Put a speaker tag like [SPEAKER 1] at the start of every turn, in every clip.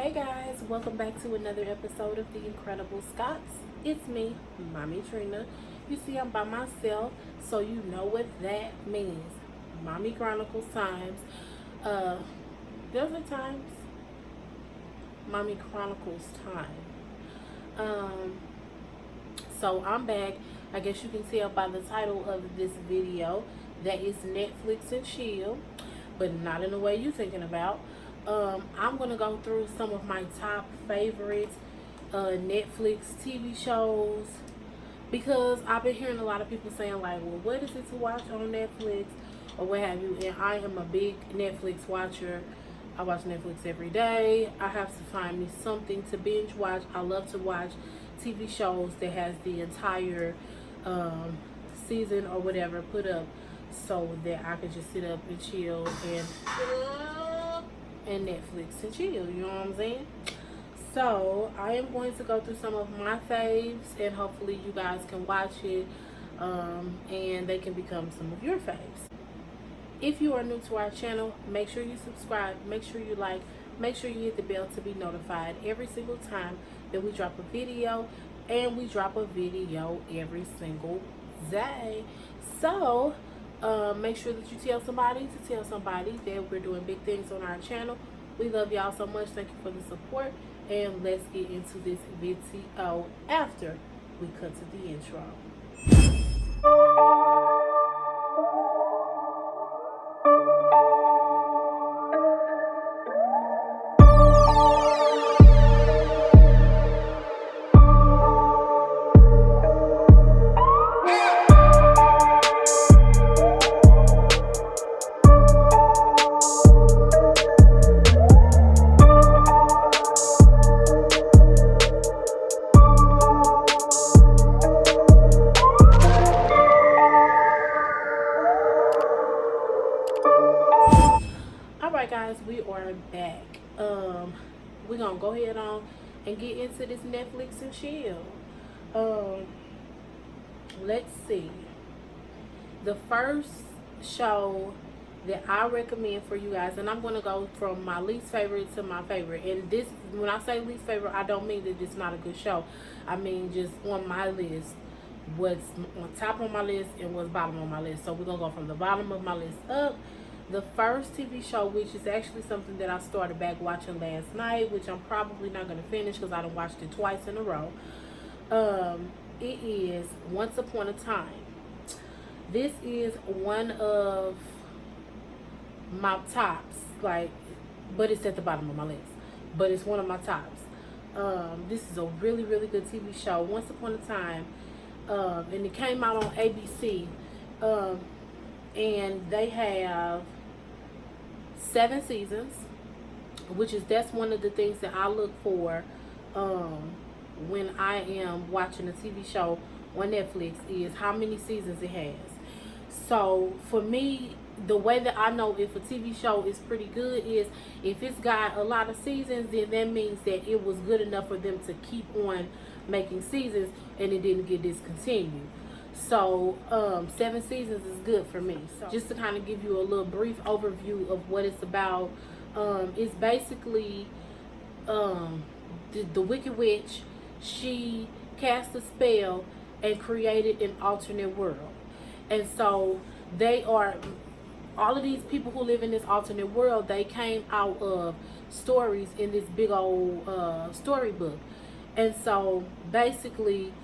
[SPEAKER 1] Hey guys, welcome back to another episode of The Incredible Scots. It's me, Mommy Trina. You see I'm by myself, so you know what that means. Mommy Chronicles times. There's a times. Mommy Chronicles time. So I'm back. I guess you can tell by the title of this video that it's Netflix and chill, but not in the way you're thinking about. I'm gonna go through some of my top favorite Netflix TV shows, because I've been hearing a lot of people saying like, well, what is it to watch on Netflix or what have you, and I am a big Netflix watcher. I watch Netflix every day. I have to find me something to binge watch. I love to watch TV shows that has the entire season or whatever put up, so that I can just sit up and chill and Netflix and chill, you know what I'm saying? So I am going to go through some of my faves, and hopefully you guys can watch it and they can become some of your faves. If you are new to our channel, make sure you subscribe, make sure you like, make sure you hit the bell to be notified every single time that we drop a video, and we drop a video every single day. So make sure that you tell somebody that we're doing big things on our channel. We love y'all so much. Thank you for the support, and let's get into this video after we cut to the intro. Guys, we are back. We're gonna go ahead on and get into this Netflix and chill. Let's see. The first show that I recommend for you guys, and I'm gonna go from my least favorite to my favorite. And this, when I say least favorite, I don't mean that it's not a good show. I mean just on my list, what's on top of my list and what's bottom of my list. So we're gonna go from the bottom of my list up. The first TV show, which is actually something that I started back watching last night, which I'm probably not going to finish because I done watched it twice in a row. It is Once Upon a Time. This is one of my tops, but it's at the bottom of my list. But it's one of my tops. This is a really, really good TV show, Once Upon a Time. And it came out on ABC. And they have 7 seasons, that's one of the things that I look for when I am watching a TV show on Netflix, is how many seasons it has. So for me, the way that I know if a TV show is pretty good is if it's got a lot of seasons, then that means that it was good enough for them to keep on making seasons and it didn't get discontinued. So 7 seasons is good for me. So just to kind of give you a little brief overview of what it's about, it's basically the Wicked Witch. She cast a spell and created an alternate world, and so they are, all of these people who live in this alternate world, they came out of stories in this big old storybook. And so basically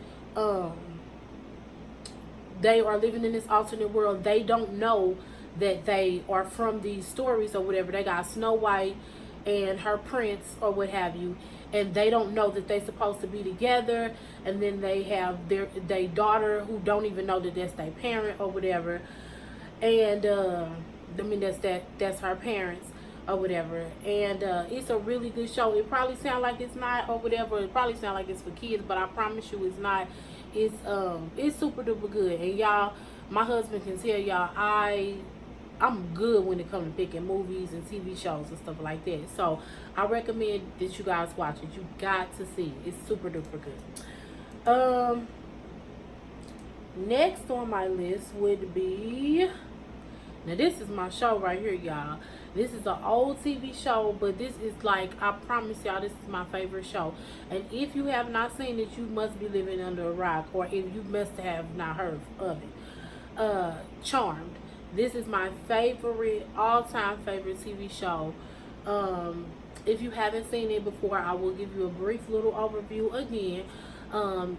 [SPEAKER 1] they are living in this alternate world. They don't know that they are from these stories or whatever. They got Snow White and her prince or what have you, and they don't know that they're supposed to be together. And then they have their daughter who don't even know that that's their parent or whatever. And I mean that's her parents or whatever. And it's a really good show. It probably sounds like it's not or whatever. It probably sounds like it's for kids, but I promise you it's not. It's super duper good. And y'all, my husband can tell y'all I'm good when it comes to picking movies and TV shows and stuff like that. So I recommend that you guys watch it. You got to see it. It's super duper good. Next on my list would be, now this is my show right here, y'all. This is an old TV show, but this is like, I promise y'all, this is my favorite show. And if you have not seen it, you must be living under a rock, or if you must have not heard of it. Charmed. This is my favorite, all-time favorite TV show. If you haven't seen it before, I will give you a brief little overview again.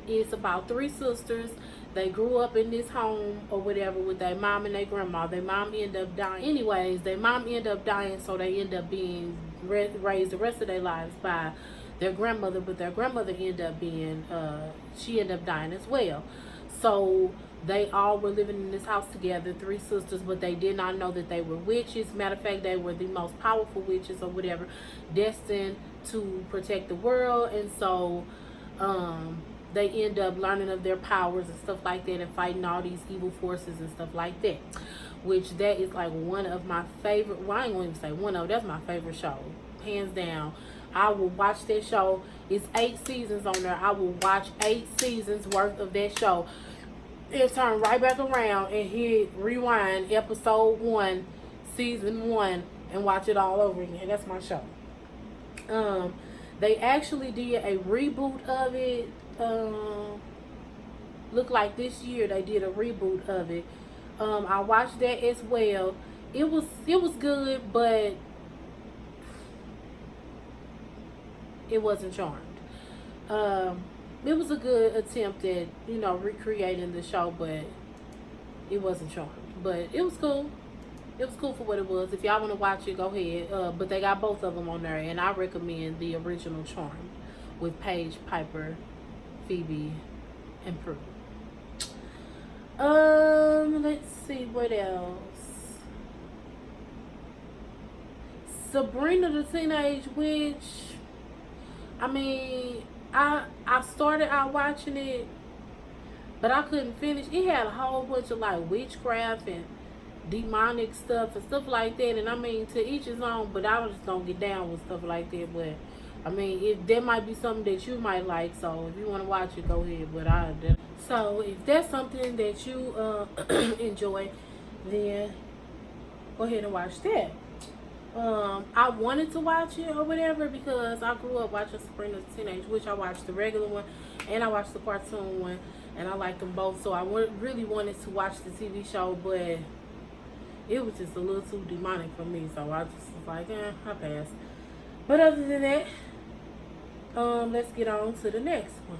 [SPEAKER 1] It's about three sisters. They grew up in this home or whatever with their mom and their grandma. Their mom ended up dying. Anyways, their mom ended up dying, so they end up being raised the rest of their lives by their grandmother. But their grandmother ended up being, she ended up dying as well. So they all were living in this house together, three sisters, but they did not know that they were witches. Matter of fact, they were the most powerful witches or whatever, destined to protect the world. And so they end up learning of their powers and stuff like that, and fighting all these evil forces and stuff like that, which that is like one of my favorite, well, I ain't gonna even say one of, that's my favorite show, hands down. I will watch that show. It's 8 seasons on there. I will watch 8 seasons worth of that show and turn right back around and hit rewind episode 1, season 1, and watch it all over again. That's my show. They actually did a reboot of it. Look like this year they did a reboot of it. I watched that as well. It was good, but it wasn't Charmed. It was a good attempt at, recreating the show, but it wasn't Charmed. But it was cool. It was cool for what it was. If y'all want to watch it, go ahead. But they got both of them on there, and I recommend the original Charmed with Paige, Piper, Phoebe, and Prue. Let's see what else. Sabrina the Teenage Witch. I mean, I started out watching it, but I couldn't finish. It had a whole bunch of like witchcraft and demonic stuff and stuff like that, and I mean, to each his own, but I just don't get down with stuff like that. But I mean, if there might be something that you might like, so if you want to watch it, go ahead. But so if that's something that you enjoy, then go ahead and watch that. I wanted to watch it or whatever because I grew up watching Sabrina the Teenage Witch. I watched the regular one and I watched the cartoon one, and I liked them both. So I really wanted to watch the TV show, but it was just a little too demonic for me. So I just was like, I passed. But other than that, let's get on to the next one.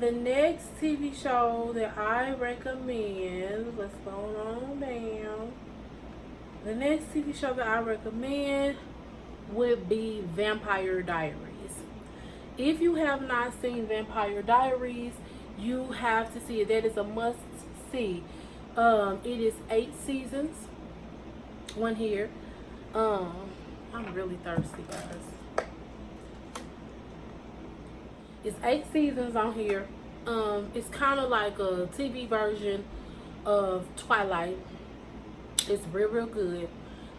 [SPEAKER 1] The next TV show that I recommend, let's go on down. The next TV show that I recommend would be Vampire Diaries. If you have not seen Vampire Diaries, you have to see it. That is a must see. It is 8 seasons. One here. I'm really thirsty, guys. It's 8 seasons on here. It's kind of like a TV version of Twilight. It's real good.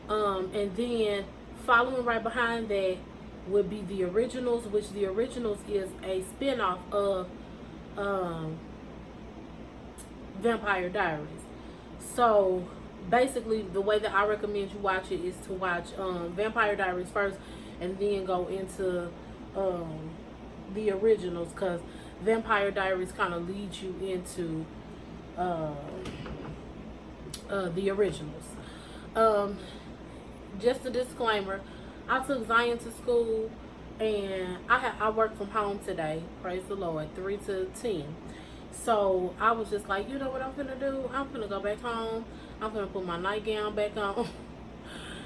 [SPEAKER 1] And then following right behind that would be the Originals, which the Originals is a spinoff of Vampire Diaries. So basically, the way that I recommend you watch it is to watch Vampire Diaries first, and then go into the Originals, because Vampire Diaries kind of leads you into the Originals. Just a disclaimer, I took Ziyon to school, and I work from home today, praise the Lord, 3 to 10. So I was just like, you know what I'm finna do? I'm finna go back home. I'm finna put my nightgown back on.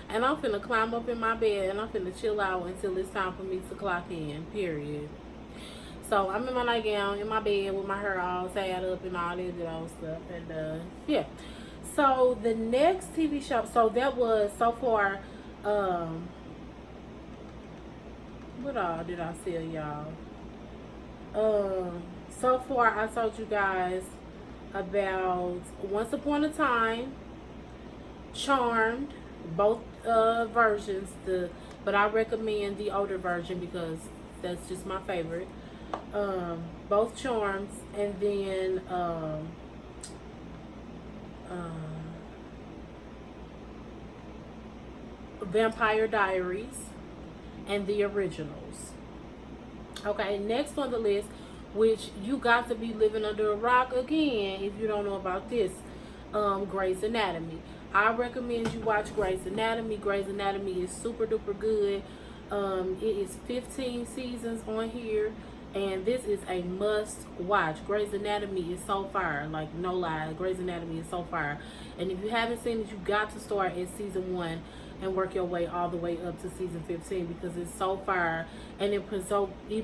[SPEAKER 1] And I'm finna climb up in my bed, and I'm finna chill out until it's time for me to clock in, period. So I'm in my nightgown, in my bed, with my hair all tied up and all this old stuff. And yeah. So the next TV show, so that was so far, what all did I tell y'all? So far I told you guys about Once Upon a Time, Charmed, both versions, but I recommend the older version because that's just my favorite. Both Charms, and then Vampire Diaries, and the originals. Okay, next on the list, which you got to be living under a rock again if you don't know about this, Grey's Anatomy. I recommend you watch Grey's Anatomy. Grey's Anatomy is super duper good. It is 15 seasons on here, and this is a must watch. Grey's Anatomy is so fire, like no lie. Grey's Anatomy is so fire, and if you haven't seen it, you got to start at season 1 and work your way all the way up to season 15 because it's so fire, and it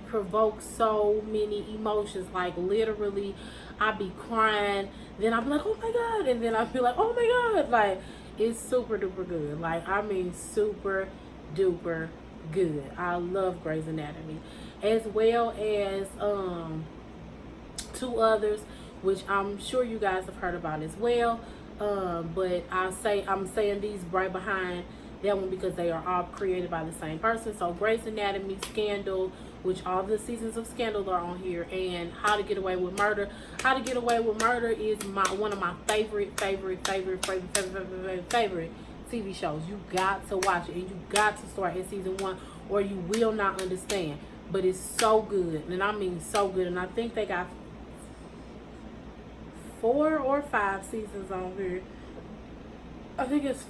[SPEAKER 1] provokes so many emotions. Like literally, I be crying, then I'll be like, oh my god, and then I'll be like, oh my god. Like, it's super duper good. Like, I mean super duper good. I love Grey's Anatomy, as well as 2 others which I'm sure you guys have heard about as well, but I'm saying these right behind that one because they are all created by the same person. So Grey's Anatomy, Scandal, which all the seasons of Scandal are on here, and How to Get Away with Murder. How to Get Away with Murder is one of my favorite TV shows. You got to watch it, and you got to start at season 1 or you will not understand. But it's so good, and I mean so good. And I think they got 4 or 5 seasons on here. I think it's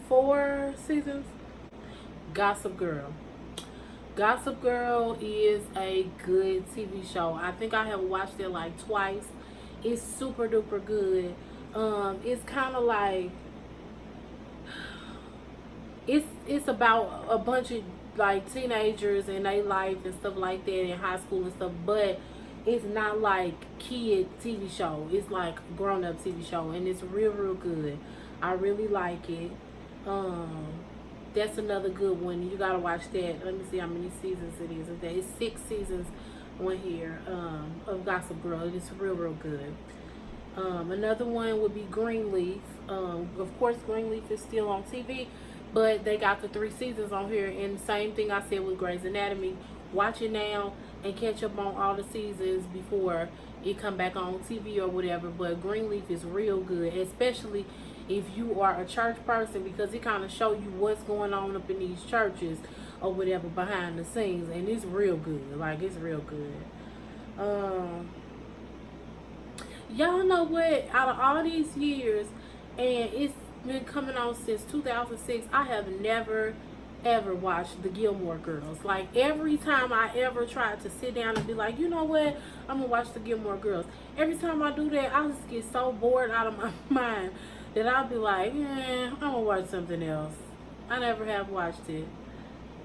[SPEAKER 1] 4 seasons. Gossip Girl. Gossip Girl is a good TV show. I think I have watched it like twice. It's super duper good. It's kind of like it's about a bunch of like teenagers and their life and stuff like that in high school and stuff, but it's not like kid TV show. It's like grown up TV show, and it's real good. I really like it. That's another good one. You gotta watch that. Let me see how many seasons it is. It's 6 seasons on here of Gossip Girl. It's real good. Another one would be Greenleaf. Of course, Greenleaf is still on TV, but they got the 3 seasons on here. And same thing I said with Grey's Anatomy. Watch it now and catch up on all the seasons before it come back on TV or whatever. But Greenleaf is real good, especially if you are a church person, because it kind of show you what's going on up in these churches or whatever behind the scenes, and it's real good. Like, it's real good. Y'all know what? Out of all these years, and it's been coming on since 2006, I have never ever watched the Gilmore Girls. Like, every time I ever tried to sit down and be like, you know what, I'm gonna watch the Gilmore Girls, every time I do that, I just get so bored out of my mind that I'll be like, I'm gonna watch something else. I never have watched it,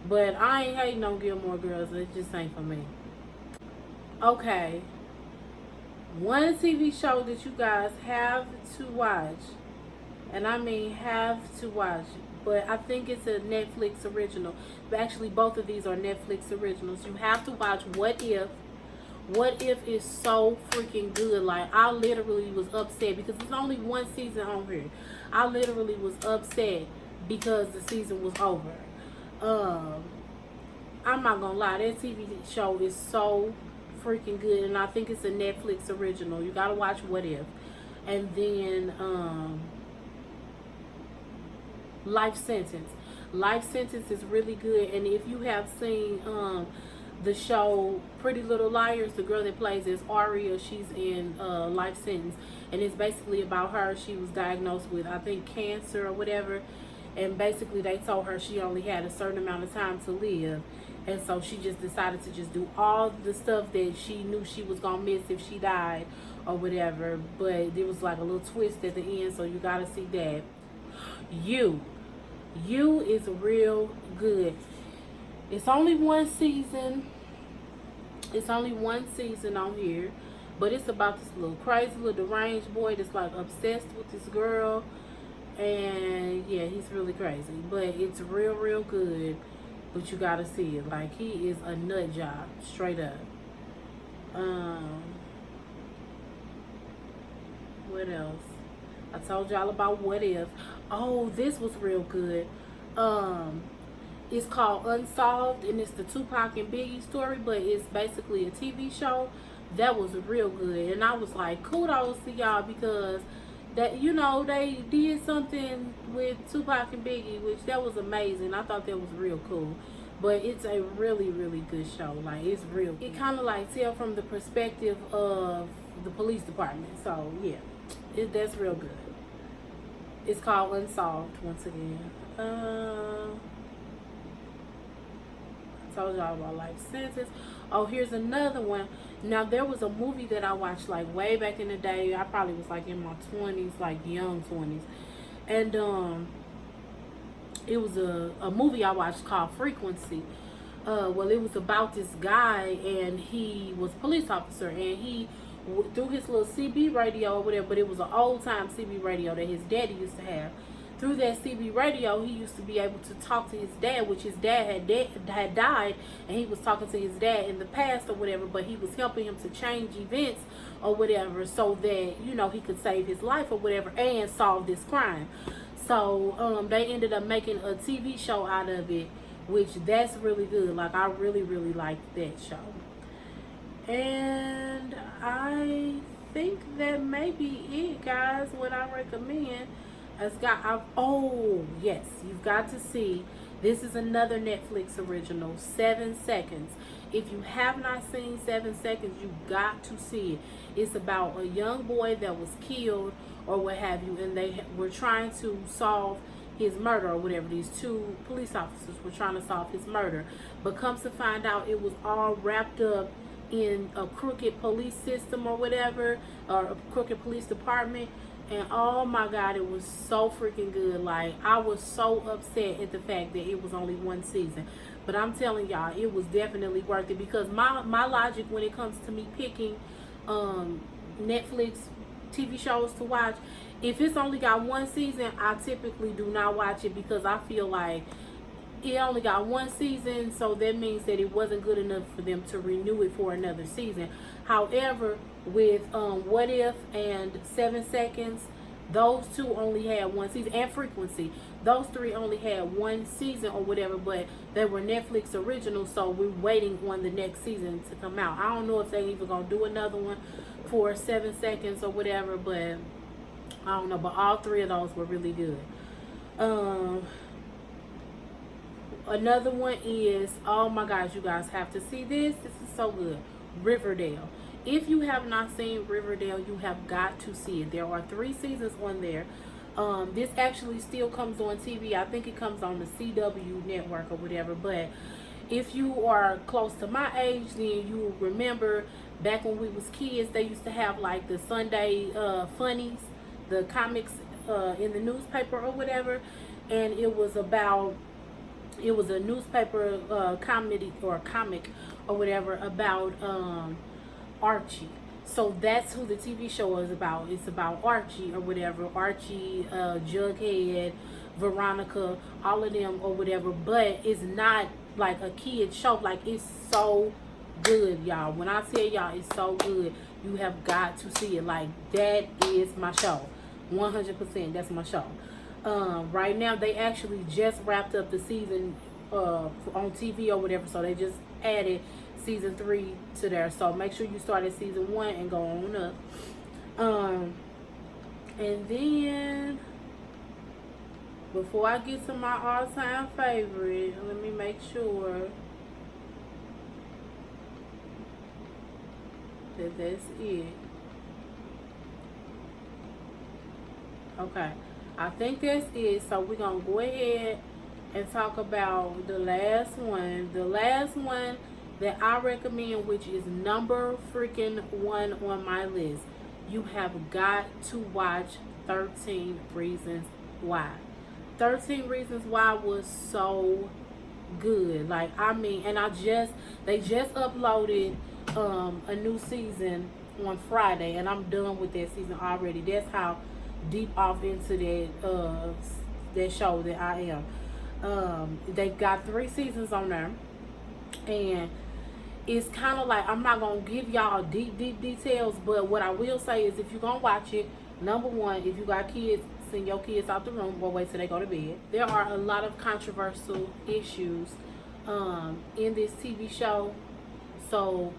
[SPEAKER 1] but I ain't hating on Gilmore Girls. It just ain't for me. Okay, one TV show that you guys have to watch, and I mean have to watch, but I think it's a Netflix original. But actually, both of these are Netflix originals. You have to watch What If. What If is so freaking good. Like, I literally was upset because it's only 1 season on here. I literally was upset because the season was over. I'm not gonna lie, that TV show is so freaking good, and I think it's a Netflix original. You gotta watch What If. And then Life Sentence. Life Sentence is really good, and if you have seen the show Pretty Little Liars, the girl that plays as Aria, she's in Life Sentence, and it's basically about her. She was diagnosed with, I think, cancer or whatever, and basically they told her she only had a certain amount of time to live, and so she just decided to just do all the stuff that she knew she was gonna miss if she died or whatever. But there was like a little twist at the end, so you gotta see that. You is real good. It's only 1 season. It's only 1 season on here, but it's about this little crazy little deranged boy that's like obsessed with this girl, and yeah, he's really crazy, but it's real good. But you gotta see it. Like, he is a nut job, straight up. What else? I told y'all about What If. Oh, this was real good. It's called Unsolved, and it's the Tupac and Biggie story, but it's basically a TV show. That was real good, and I was like, kudos to y'all, because that, you know, they did something with Tupac and Biggie, which that was amazing. I thought that was real cool. But it's a really, really good show. Like, it's real good. It kind of like tell from the perspective of the police department. So yeah, that's real good. It's called Unsolved once again. I told y'all about life sentence. Oh, here's another one. Now, there was a movie that I watched like way back in the day. I probably was like in my 20s, like young 20s. And it was a movie I watched called Frequency. Well, it was about this guy, and he was a police officer, and he through his little CB radio or whatever, but it was an old time CB radio that his daddy used to have. Through that CB radio, he used to be able to talk to his dad, which his dad had died, and he was talking to his dad in the past or whatever, but he was helping him to change events or whatever so that, you know, he could save his life or whatever and solve this crime. So they ended up making a TV show out of it, which that's really good. Like, I really, really liked that show. And I think that may be it, guys. What I recommend. Oh yes, you've got to see. This is another Netflix original, 7 Seconds. If you have not seen 7 Seconds, you've got to see it. It's about a young boy that was killed or what have you, and they were trying to solve his murder or whatever. These two police officers were trying to solve his murder, but comes to find out it was all wrapped up in a crooked police system or whatever, or a crooked police department. And oh my God, it was so freaking good. Like, I was so upset at the fact that it was only one season. But I'm telling y'all, it was definitely worth it, because my logic when it comes to me picking Netflix TV shows to watch, if it's only got one season, I typically do not watch it, because I feel like it only got one season, so that means that it wasn't good enough for them to renew it for another season. However, with What If and 7 Seconds, those two only had one season, and Frequency, those three only had one season or whatever, but they were Netflix originals, so we're waiting on the next season to come out. I don't know if they even gonna do another one for 7 Seconds or whatever, but I don't know. But all three of those were really good. Another one is, oh my gosh, you guys have to see this. This is so good. Riverdale. If you have not seen Riverdale, you have got to see it. There are 3 seasons on there. This actually still comes on TV. I think it comes on the CW network or whatever. But if you are close to my age, then you remember back when we was kids, they used to have like the Sunday funnies, the comics in the newspaper or whatever. And it was a newspaper comedy or comic or whatever about Archie. So that's who the TV show is about. It's about Archie or whatever. Archie, Jughead, Veronica, all of them or whatever. But it's not like a kid show. Like, it's so good, y'all. When I tell y'all it's so good, you have got to see it. Like, that is my show. 100%, that's my show. Right now, they actually just wrapped up the season on TV or whatever. So they just added season 3 to there, so make sure you start at season 1 and go on up. And then before I get to my all-time favorite, let me make sure that that's it. Okay, I think that's it. So we're gonna go ahead and talk about the last one. The last one that I recommend, which is number freaking 1 on my list. You have got to watch 13 Reasons Why. 13 Reasons Why was so good. Like, I mean, and they just uploaded a new season on Friday, and I'm done with that season already. That's how deep off into that show that I am. They got 3 seasons on there, and it's kind of like, I'm not gonna give y'all deep details, but what I will say is, if you're gonna watch it, number 1, if you got kids, send your kids out the room or wait till they go to bed. There are a lot of controversial issues in this TV show, so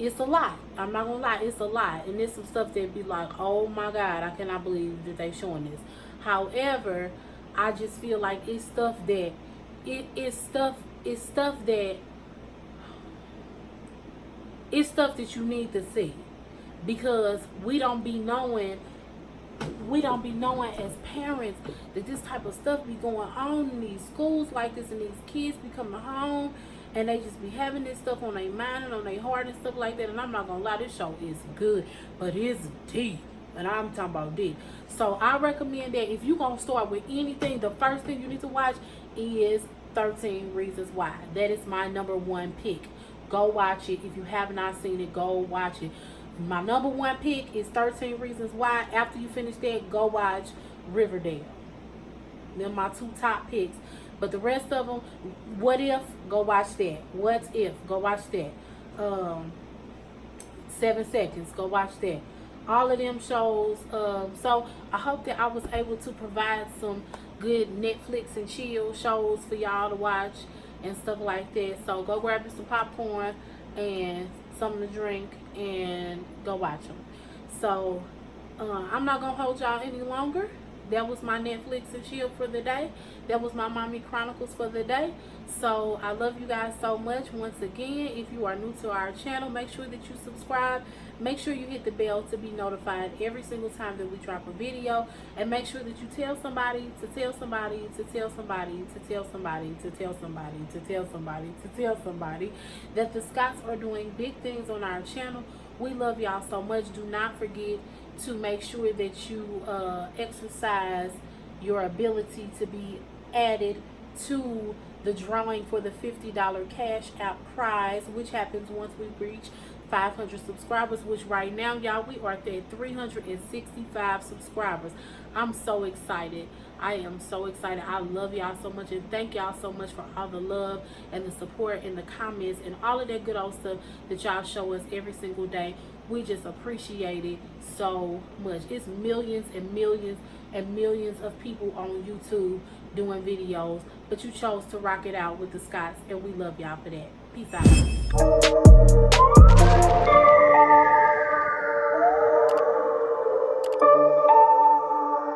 [SPEAKER 1] it's a lot. I'm not gonna lie, it's a lot. And there's some stuff that be like, oh my God, I cannot believe that they showing this. However, I just feel like it's stuff that it's stuff that you need to see, because we don't be knowing as parents that this type of stuff be going on in these schools like this, and these kids be coming home and they just be having this stuff on their mind and on their heart and stuff like that. And I'm not gonna lie, this show is good, but it's deep, and I'm talking about deep. So I recommend that if you gonna start with anything, the first thing you need to watch is 13 Reasons Why. That is my #1 pick. Go watch it. If you have not seen it, go watch it. My #1 pick is 13 Reasons Why. After you finish that, go watch Riverdale. They're my 2 top picks. But the rest of them, What If, go watch that. What If, go watch that. 7 Seconds, go watch that. All of them shows. So I hope that I was able to provide some good Netflix and chill shows for y'all to watch and stuff like that. So go grab you some popcorn and something to drink and go watch them. So I'm not gonna hold y'all any longer. That was my Netflix and chill for the day. That was my Mommy Chronicles for the day. So I love you guys so much. Once again, if you are new to our channel, make sure that you subscribe. Make sure you hit the bell to be notified every single time that we drop a video. And make sure that you tell somebody to tell somebody to tell somebody to tell somebody to tell somebody to tell somebody to tell somebody that the Scotts are doing big things on our channel. We love y'all so much. Do not forget to make sure that you exercise your ability to be added to the drawing for the $50 Cash App prize, which happens once we reach 500 subscribers, which right now, y'all, we are at 365 subscribers. I'm so excited. I am so excited. I love y'all so much, and thank y'all so much for all the love and the support and the comments and all of that good old stuff that y'all show us every single day. We just appreciate it so much. It's millions and millions and millions of people on YouTube doing videos, but you chose to rock it out with the Scotts, and we love y'all for that. Peace out.